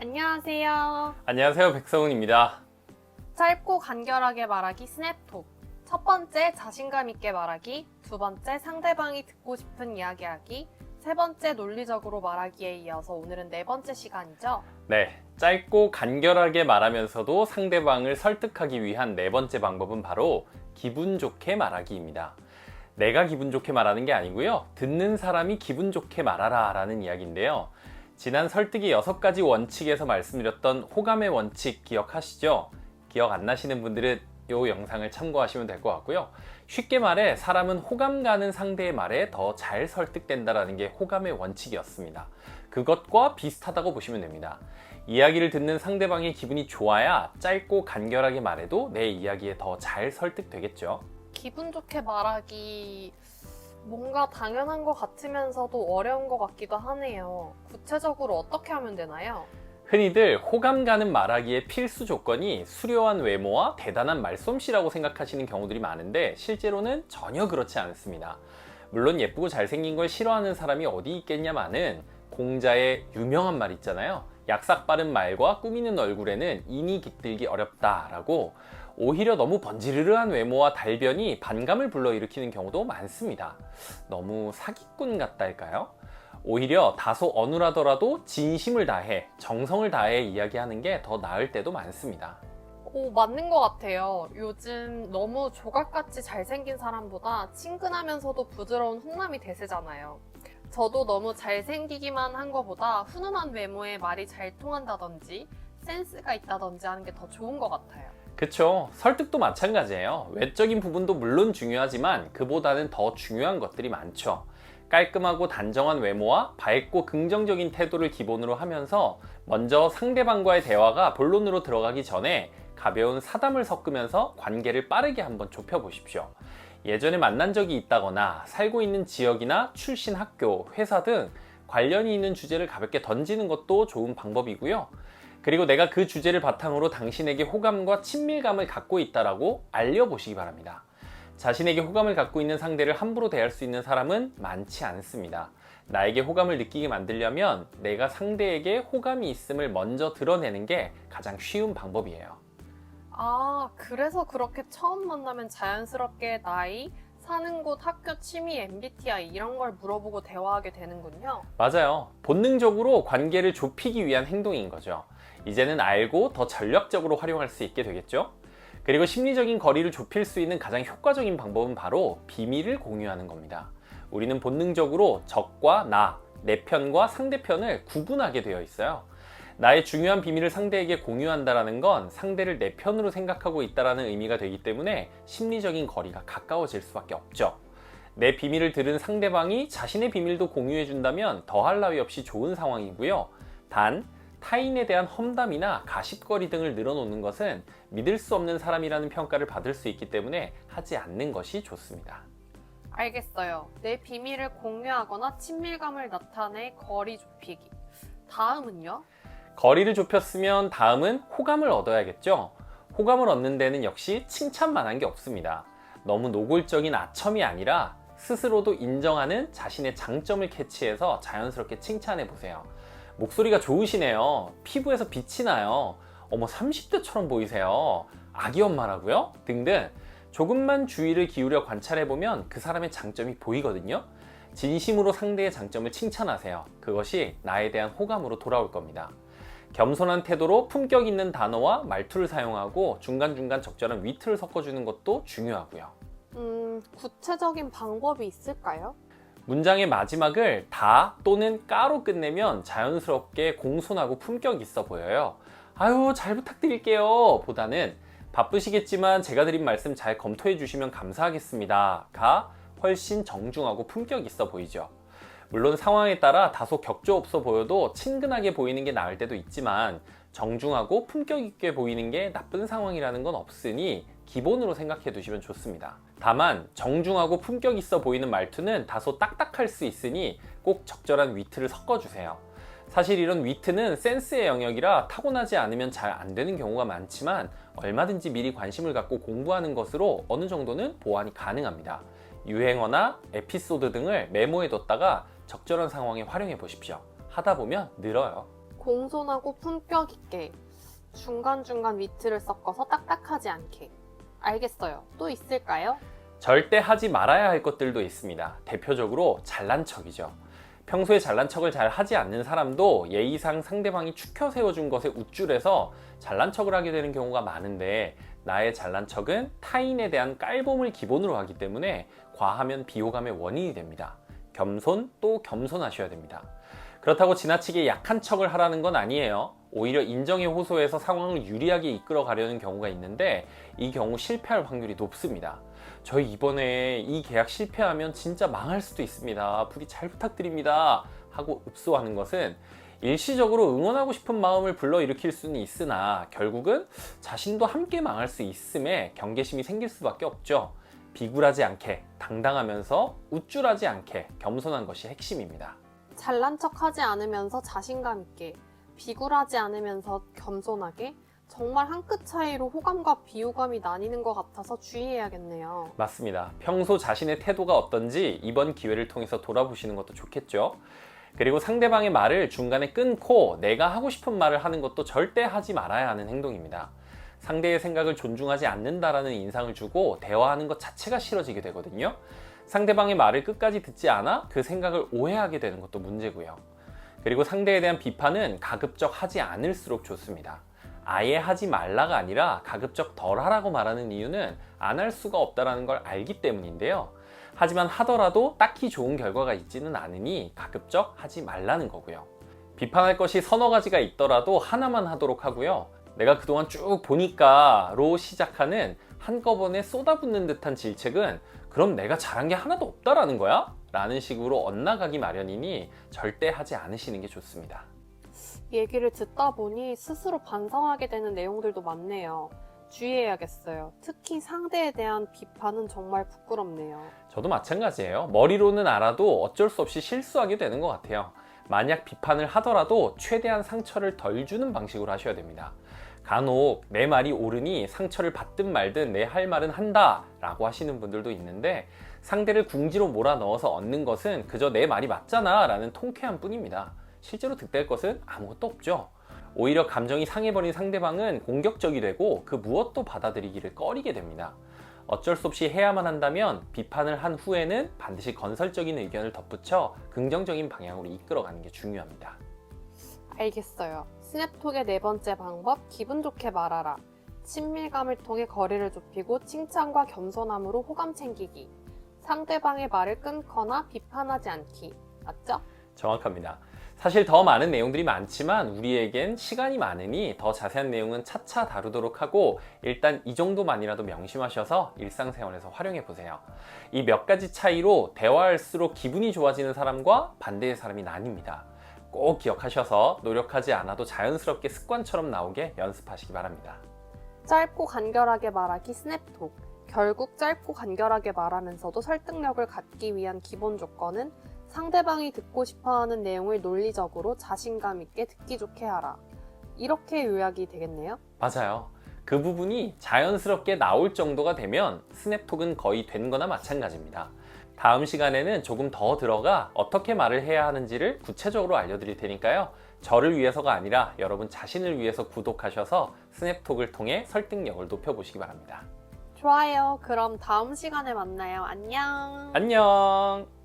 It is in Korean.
안녕하세요. 안녕하세요, 백성훈입니다. 짧고 간결하게 말하기 스냅톡. 첫 번째, 자신감 있게 말하기. 두 번째, 상대방이 듣고 싶은 이야기하기. 세 번째, 논리적으로 말하기에 이어서 오늘은 네 번째 시간이죠. 네, 짧고 간결하게 말하면서도 상대방을 설득하기 위한 네 번째 방법은 바로 기분 좋게 말하기입니다. 내가 기분 좋게 말하는 게 아니고요, 듣는 사람이 기분 좋게 말하라 라는 이야기인데요. 지난 설득의 6가지 원칙에서 말씀드렸던 호감의 원칙 기억하시죠? 기억 안 나시는 분들은 이 영상을 참고하시면 될 것 같고요. 쉽게 말해 사람은 호감 가는 상대의 말에 더 잘 설득된다는 게 호감의 원칙이었습니다. 그것과 비슷하다고 보시면 됩니다. 이야기를 듣는 상대방의 기분이 좋아야 짧고 간결하게 말해도 내 이야기에 더 잘 설득되겠죠. 기분 좋게 말하기. 뭔가 당연한 것 같으면서도 어려운 것 같기도 하네요. 구체적으로 어떻게 하면 되나요? 흔히들 호감 가는 말하기의 필수 조건이 수려한 외모와 대단한 말솜씨라고 생각하시는 경우들이 많은데 실제로는 전혀 그렇지 않습니다. 물론 예쁘고 잘생긴 걸 싫어하는 사람이 어디 있겠냐마는 공자의 유명한 말 있잖아요. 약삭 빠른 말과 꾸미는 얼굴에는 인이 깃들기 어렵다라고. 오히려 너무 번지르르한 외모와 달변이 반감을 불러일으키는 경우도 많습니다. 너무 사기꾼 같달까요? 오히려 다소 어눌하더라도 진심을 다해, 정성을 다해 이야기하는 게 더 나을 때도 많습니다. 맞는 것 같아요. 요즘 너무 조각같이 잘생긴 사람보다 친근하면서도 부드러운 훈남이 대세잖아요. 저도 너무 잘생기기만 한 것보다 훈훈한 외모에 말이 잘 통한다든지 센스가 있다든지 하는 게 더 좋은 것 같아요. 그쵸. 설득도 마찬가지예요. 외적인 부분도 물론 중요하지만 그보다는 더 중요한 것들이 많죠. 깔끔하고 단정한 외모와 밝고 긍정적인 태도를 기본으로 하면서 먼저 상대방과의 대화가 본론으로 들어가기 전에 가벼운 사담을 섞으면서 관계를 빠르게 한번 좁혀보십시오. 예전에 만난 적이 있다거나 살고 있는 지역이나 출신 학교, 회사 등 관련이 있는 주제를 가볍게 던지는 것도 좋은 방법이고요. 그리고 내가 그 주제를 바탕으로 당신에게 호감과 친밀감을 갖고 있다라고 알려보시기 바랍니다. 자신에게 호감을 갖고 있는 상대를 함부로 대할 수 있는 사람은 많지 않습니다. 나에게 호감을 느끼게 만들려면 내가 상대에게 호감이 있음을 먼저 드러내는 게 가장 쉬운 방법이에요. 그래서 그렇게 처음 만나면 자연스럽게 나이, 사는 곳, 학교, 취미, MBTI 이런 걸 물어보고 대화하게 되는군요. 맞아요. 본능적으로 관계를 좁히기 위한 행동인 거죠. 이제는 알고 더 전략적으로 활용할 수 있게 되겠죠? 그리고 심리적인 거리를 좁힐 수 있는 가장 효과적인 방법은 바로 비밀을 공유하는 겁니다. 우리는 본능적으로 적과 나, 내 편과 상대편을 구분하게 되어 있어요. 나의 중요한 비밀을 상대에게 공유한다는 건 상대를 내 편으로 생각하고 있다는 의미가 되기 때문에 심리적인 거리가 가까워질 수밖에 없죠. 내 비밀을 들은 상대방이 자신의 비밀도 공유해준다면 더할 나위 없이 좋은 상황이고요. 단, 타인에 대한 험담이나 가십거리 등을 늘어놓는 것은 믿을 수 없는 사람이라는 평가를 받을 수 있기 때문에 하지 않는 것이 좋습니다. 알겠어요. 내 비밀을 공유하거나 친밀감을 나타내 거리 좁히기. 다음은요? 거리를 좁혔으면 다음은 호감을 얻어야겠죠. 호감을 얻는 데는 역시 칭찬만한 게 없습니다. 너무 노골적인 아첨이 아니라 스스로도 인정하는 자신의 장점을 캐치해서 자연스럽게 칭찬해 보세요. 목소리가 좋으시네요. 피부에서 빛이 나요. 어머, 30대처럼 보이세요. 아기 엄마라고요? 등등 조금만 주의를 기울여 관찰해보면 그 사람의 장점이 보이거든요. 진심으로 상대의 장점을 칭찬하세요. 그것이 나에 대한 호감으로 돌아올 겁니다. 겸손한 태도로 품격 있는 단어와 말투를 사용하고 중간중간 적절한 위트를 섞어주는 것도 중요하고요. 구체적인 방법이 있을까요? 문장의 마지막을 다 또는 까로 끝내면 자연스럽게 공손하고 품격 있어 보여요. 아유, 잘 부탁드릴게요 보다는 바쁘시겠지만 제가 드린 말씀 잘 검토해 주시면 감사하겠습니다 가 훨씬 정중하고 품격 있어 보이죠. 물론 상황에 따라 다소 격조 없어 보여도 친근하게 보이는 게 나을 때도 있지만 정중하고 품격 있게 보이는 게 나쁜 상황이라는 건 없으니 기본으로 생각해 두시면 좋습니다. 다만 정중하고 품격 있어 보이는 말투는 다소 딱딱할 수 있으니 꼭 적절한 위트를 섞어주세요. 사실 이런 위트는 센스의 영역이라 타고나지 않으면 잘 안 되는 경우가 많지만 얼마든지 미리 관심을 갖고 공부하는 것으로 어느 정도는 보완이 가능합니다. 유행어나 에피소드 등을 메모해 뒀다가 적절한 상황에 활용해 보십시오. 하다 보면 늘어요. 공손하고 품격 있게, 중간중간 위트를 섞어서 딱딱하지 않게. 알겠어요. 또 있을까요? 절대 하지 말아야 할 것들도 있습니다. 대표적으로 잘난 척이죠. 평소에 잘난 척을 잘 하지 않는 사람도 예의상 상대방이 추켜 세워준 것에 우쭐해서 잘난 척을 하게 되는 경우가 많은데, 나의 잘난 척은 타인에 대한 깔봄을 기본으로 하기 때문에 과하면 비호감의 원인이 됩니다. 겸손 또 겸손하셔야 됩니다. 그렇다고 지나치게 약한 척을 하라는 건 아니에요. 오히려 인정에 호소해서 상황을 유리하게 이끌어 가려는 경우가 있는데, 이 경우 실패할 확률이 높습니다. 저희 이번에 이 계약 실패하면 진짜 망할 수도 있습니다. 부디 잘 부탁드립니다 하고 읍소하는 것은 일시적으로 응원하고 싶은 마음을 불러일으킬 수는 있으나 결국은 자신도 함께 망할 수 있음에 경계심이 생길 수밖에 없죠. 비굴하지 않게, 당당하면서 우쭐하지 않게 겸손한 것이 핵심입니다. 잘난 척하지 않으면서 자신감 있게, 비굴하지 않으면서 겸손하게, 정말 한 끗 차이로 호감과 비호감이 나뉘는 것 같아서 주의해야겠네요. 맞습니다. 평소 자신의 태도가 어떤지 이번 기회를 통해서 돌아보시는 것도 좋겠죠. 그리고 상대방의 말을 중간에 끊고 내가 하고 싶은 말을 하는 것도 절대 하지 말아야 하는 행동입니다. 상대의 생각을 존중하지 않는다라는 인상을 주고 대화하는 것 자체가 싫어지게 되거든요. 상대방의 말을 끝까지 듣지 않아 그 생각을 오해하게 되는 것도 문제고요. 그리고 상대에 대한 비판은 가급적 하지 않을수록 좋습니다. 아예 하지 말라가 아니라 가급적 덜 하라고 말하는 이유는 안 할 수가 없다는 걸 알기 때문인데요. 하지만 하더라도 딱히 좋은 결과가 있지는 않으니 가급적 하지 말라는 거고요. 비판할 것이 서너 가지가 있더라도 하나만 하도록 하고요. 내가 그동안 쭉 보니까로 시작하는 한꺼번에 쏟아붓는 듯한 질책은 그럼 내가 잘한 게 하나도 없다라는 거야? 라는 식으로 엇나가기 마련이니 절대 하지 않으시는 게 좋습니다. 얘기를 듣다 보니 스스로 반성하게 되는 내용들도 많네요. 주의해야겠어요. 특히 상대에 대한 비판은 정말 부끄럽네요. 저도 마찬가지예요. 머리로는 알아도 어쩔 수 없이 실수하게 되는 것 같아요. 만약 비판을 하더라도 최대한 상처를 덜 주는 방식으로 하셔야 됩니다. 간혹 내 말이 옳으니 상처를 받든 말든 내 할 말은 한다 라고 하시는 분들도 있는데, 상대를 궁지로 몰아넣어서 얻는 것은 그저 내 말이 맞잖아 라는 통쾌함 뿐입니다. 실제로 득될 것은 아무것도 없죠. 오히려 감정이 상해버린 상대방은 공격적이 되고 그 무엇도 받아들이기를 꺼리게 됩니다. 어쩔 수 없이 해야만 한다면 비판을 한 후에는 반드시 건설적인 의견을 덧붙여 긍정적인 방향으로 이끌어가는 게 중요합니다. 알겠어요. 스냅톡의 네 번째 방법, 기분 좋게 말하라. 친밀감을 통해 거리를 좁히고 칭찬과 겸손함으로 호감 챙기기. 상대방의 말을 끊거나 비판하지 않기. 맞죠? 정확합니다. 사실 더 많은 내용들이 많지만 우리에겐 시간이 많으니 더 자세한 내용은 차차 다루도록 하고, 일단 이 정도만이라도 명심하셔서 일상생활에서 활용해 보세요. 이 몇 가지 차이로 대화할수록 기분이 좋아지는 사람과 반대의 사람이 나뉩니다. 꼭 기억하셔서 노력하지 않아도 자연스럽게 습관처럼 나오게 연습하시기 바랍니다. 짧고 간결하게 말하기 스냅톡. 결국 짧고 간결하게 말하면서도 설득력을 갖기 위한 기본 조건은 상대방이 듣고 싶어하는 내용을 논리적으로 자신감 있게 듣기 좋게 하라. 이렇게 요약이 되겠네요. 맞아요. 그 부분이 자연스럽게 나올 정도가 되면 스냅톡은 거의 된 거나 마찬가지입니다. 다음 시간에는 조금 더 들어가 어떻게 말을 해야 하는지를 구체적으로 알려드릴 테니까요. 저를 위해서가 아니라 여러분 자신을 위해서 구독하셔서 스냅톡을 통해 설득력을 높여보시기 바랍니다. 좋아요. 그럼 다음 시간에 만나요. 안녕. 안녕!